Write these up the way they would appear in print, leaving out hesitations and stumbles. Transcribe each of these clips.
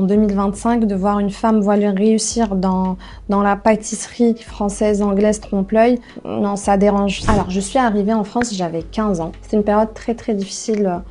En 2025, de voir une femme voilée réussir dans la pâtisserie française, anglaise, trompe-l'œil, non, ça dérange. Alors, je suis arrivée en France, j'avais 15 ans. C'était une période très très difficile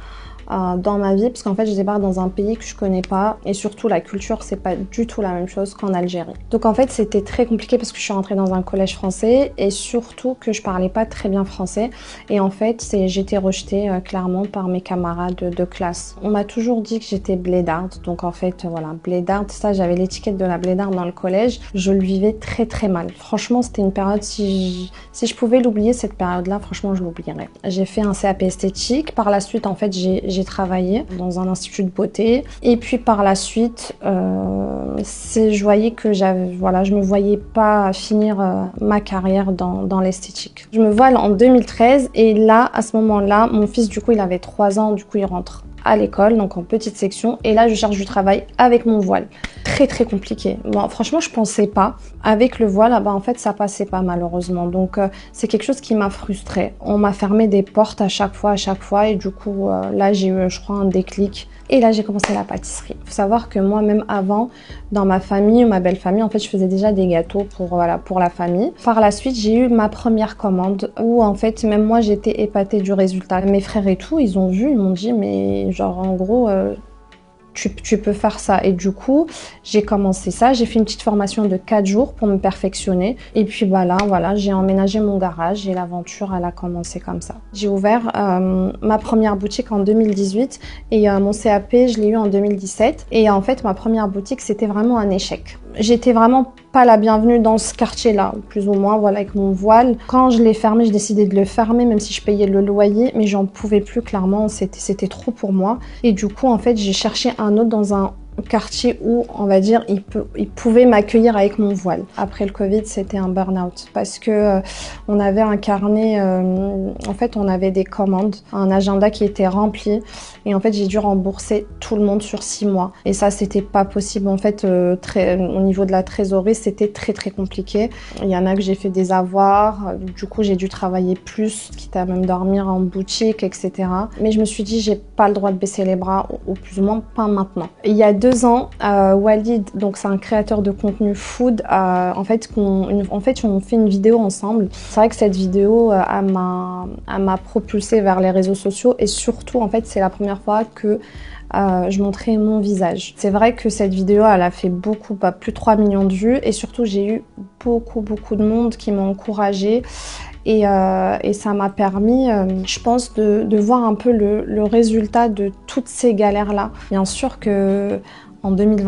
dans ma vie, parce qu'en fait je débarque dans un pays que je connais pas, et surtout la culture c'est pas du tout la même chose qu'en Algérie. Donc en fait c'était très compliqué parce que je suis rentrée dans un collège français et surtout que je parlais pas très bien français, et en fait j'étais rejetée clairement par mes camarades de classe. On m'a toujours dit que j'étais blédarde, donc en fait voilà, blédarde, ça j'avais l'étiquette de la blédarde dans le collège, je le vivais très très mal. Franchement c'était une période, si je pouvais l'oublier cette période là, franchement je l'oublierais. J'ai fait un CAP esthétique, par la suite en fait j'ai travaillé dans un institut de beauté, et puis par la suite je voyais que je me voyais pas finir ma carrière dans l'esthétique. Je me voile en 2013 et là à ce moment-là mon fils du coup il avait 3 ans, du coup il rentre à l'école, donc en petite section, et là je cherche du travail avec mon voile. Très très compliqué. Bon, franchement je pensais pas. Avec le voile, en fait ça passait pas malheureusement, donc c'est quelque chose qui m'a frustrée. On m'a fermé des portes à chaque fois, et du coup là j'ai eu je crois un déclic. Et là, j'ai commencé la pâtisserie. Il faut savoir que moi, même avant, dans ma famille, ma belle famille, en fait, je faisais déjà des gâteaux pour la famille. Par la suite, j'ai eu ma première commande où, en fait, même moi, j'étais épatée du résultat. Mes frères et tout, ils ont vu, ils m'ont dit, mais genre, en gros, tu peux faire ça. Et du coup, j'ai commencé ça. J'ai fait une petite formation de 4 jours pour me perfectionner. Et puis là, voilà, j'ai emménagé mon garage et l'aventure, elle a commencé comme ça. J'ai ouvert ma première boutique en 2018 et mon CAP, je l'ai eu en 2017. Et en fait, ma première boutique, c'était vraiment un échec. J'étais vraiment pas la bienvenue dans ce quartier-là, plus ou moins, voilà, avec mon voile. Quand je l'ai fermé, j'ai décidé de le fermer, même si je payais le loyer, mais j'en pouvais plus, clairement, c'était trop pour moi. Et du coup, en fait, j'ai cherché un autre dans un quartier où, on va dire, il pouvait m'accueillir avec mon voile. Après le Covid, c'était un burn-out parce que on avait un carnet, en fait, on avait des commandes, un agenda qui était rempli, et en fait, j'ai dû rembourser tout le monde sur 6 mois. Et ça, c'était pas possible. En fait, au niveau de la trésorerie, c'était très très compliqué. Il y en a que j'ai fait des avoirs, du coup, j'ai dû travailler plus, quitte à même dormir en boutique, etc. Mais je me suis dit, j'ai pas le droit de baisser les bras, ou plus ou moins pas maintenant. Il y a 2 ans, Walid, donc c'est un créateur de contenu food, en fait on fait une vidéo ensemble. C'est vrai que cette vidéo m'a propulsée vers les réseaux sociaux, et surtout en fait c'est la première fois que je montrais mon visage. C'est vrai que cette vidéo elle a fait beaucoup, plus de 3 millions de vues, et surtout j'ai eu beaucoup de monde qui m'a encouragée. Et ça m'a permis, je pense, de voir un peu le résultat de toutes ces galères-là. Bien sûr que en 2020,